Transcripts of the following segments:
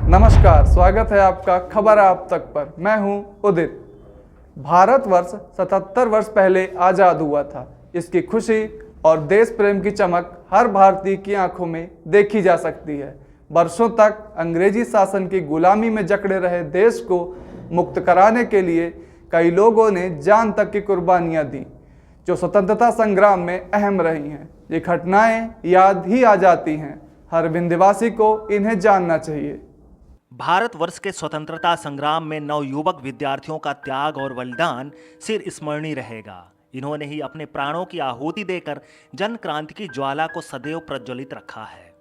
नमस्कार, स्वागत है आपका खबर आप तक पर। मैं हूं उदित। भारतवर्ष 77 वर्ष पहले आज़ाद हुआ था। इसकी खुशी और देश प्रेम की चमक हर भारतीय की आंखों में देखी जा सकती है। वर्षों तक अंग्रेजी शासन की गुलामी में जकड़े रहे देश को मुक्त कराने के लिए कई लोगों ने जान तक की कुर्बानियां दी, जो स्वतंत्रता संग्राम में अहम रही हैं। ये घटनाएं याद ही आ जाती हैं। हर विंध्यवासी को इन्हें जानना चाहिए। भारतवर्ष के स्वतंत्रता संग्राम में नवयुवक विद्यार्थियों का त्याग और बलिदान चिर स्मरणीय रहेगा। इन्होंने ही अपने प्राणों की आहुति देकर जन क्रांति की ज्वाला को सदैव प्रज्वलित रखा है।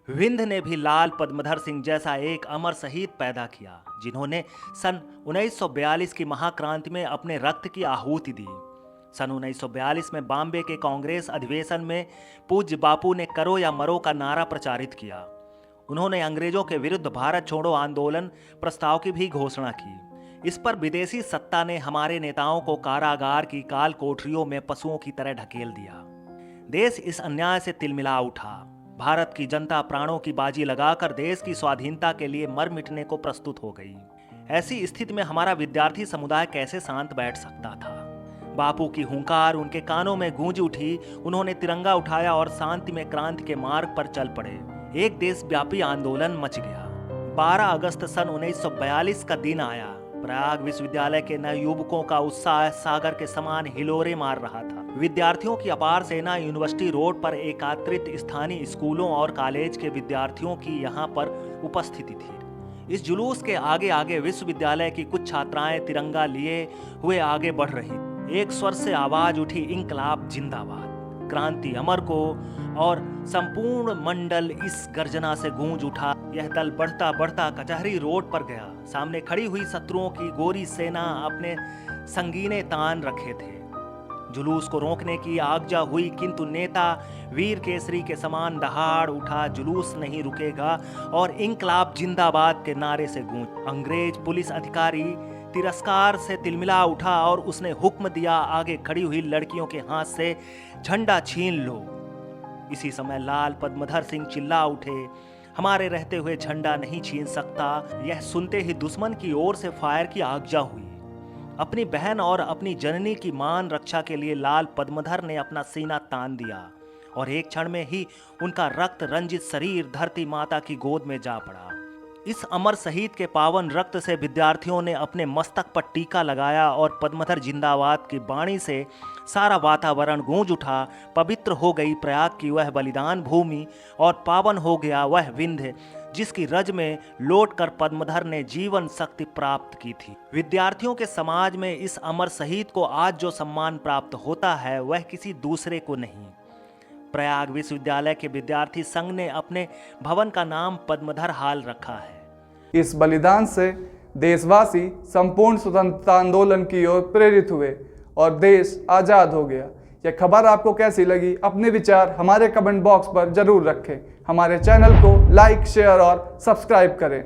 विंध्य ने भी लाल पद्मधर सिंह जैसा एक अमर शहीद पैदा किया, जिन्होंने सन 1942 की महाक्रांति में अपने रक्त की आहुति दी। सन 1942 में बॉम्बे के कांग्रेस अधिवेशन में पूज्य बापू ने करो या मरो का नारा प्रचारित किया। उन्होंने अंग्रेजों के विरुद्ध भारत छोड़ो आंदोलन प्रस्ताव की भी घोषणा की। इस पर विदेशी सत्ता ने हमारे नेताओं को कारागार की काल कोठरियों में पशुओं की तरह ढकेल दिया। देश इस अन्याय से तिलमिला उठा। भारत की जनता प्राणों की बाजी लगाकर देश की स्वाधीनता के लिए मर मिटने को प्रस्तुत हो गई। ऐसी स्थिति में हमारा विद्यार्थी समुदाय कैसे शांत बैठ सकता था। बापू की हुंकार उनके कानों में गूंज उठी। उन्होंने तिरंगा उठाया और शांति में क्रांति के मार्ग पर चल पड़े। एक देशव्यापी आंदोलन मच गया। 12 अगस्त सन 1942 का दिन आया। प्रयाग विश्वविद्यालय के नवयुवकों का उत्साह सागर के समान हिलोरे मार रहा था। विद्यार्थियों की अपार सेना यूनिवर्सिटी रोड पर एकत्रित स्थानीय स्कूलों और कॉलेज के विद्यार्थियों की यहां पर उपस्थिति थी। इस जुलूस के आगे आगे विश्वविद्यालय की कुछ छात्राएं तिरंगा लिए हुए आगे बढ़ रही। एक स्वर से आवाज उठी, इंकलाब जिंदाबाद, क्रांति अमर को, और संपूर्ण मंडल इस गर्जना से गूंज उठा। यह दल बढ़ता बढ़ता कचहरी रोड पर गया। सामने खड़ी हुई शत्रुओं की गोरी सेना अपने संगीने तान रखे थे। जुलूस को रोकने की आज्ञा हुई, किंतु नेता वीर केसरी के समान दहाड़ उठा, जुलूस नहीं रुकेगा, और इंकलाब जिंदाबाद के नारे से गूंज। अंग्रेज पुलिस अधिकारी तिरस्कार से तिलमिला उठा और उसने हुक्म दिया, आगे खड़ी हुई लड़कियों के हाथ से झंडा छीन लो। इसी समय लाल पद्मधर सिंह चिल्ला उठे, हमारे रहते हुए झंडा नहीं छीन सकता। यह सुनते ही दुश्मन की ओर से फायर की आज्ञा हुई। अपनी बहन और अपनी जननी की मान रक्षा के लिए लाल पद्मधर ने अपना सीना तान दिया और एक क्षण में ही उनका रक्त रंजित शरीर धरती माता की गोद में जा पड़ा। इस अमर शहीद के पावन रक्त से विद्यार्थियों ने अपने मस्तक पर टीका लगाया और पद्मधर जिंदाबाद की वाणी से सारा वातावरण गूंज उठा। पवित्र हो गई प्रयाग की वह बलिदान भूमि और पावन हो गया वह विंध्य, जिसकी रज में लौटकर पद्मधर ने जीवन शक्ति प्राप्त की थी। विद्यार्थियों के समाज में इस अमर शहीद को आज जो सम्मान प्राप्त होता है वह किसी दूसरे को नहीं। प्रयाग विश्वविद्यालय के विद्यार्थी संघ ने अपने भवन का नाम पद्मधर हाल रखा है। इस बलिदान से देशवासी संपूर्ण स्वतंत्रता आंदोलन की ओर प्रेरित हुए और देश आज़ाद हो गया। यह खबर आपको कैसी लगी? अपने विचार हमारे कमेंट बॉक्स पर जरूर रखें। हमारे चैनल को लाइक, शेयर और सब्सक्राइब करें।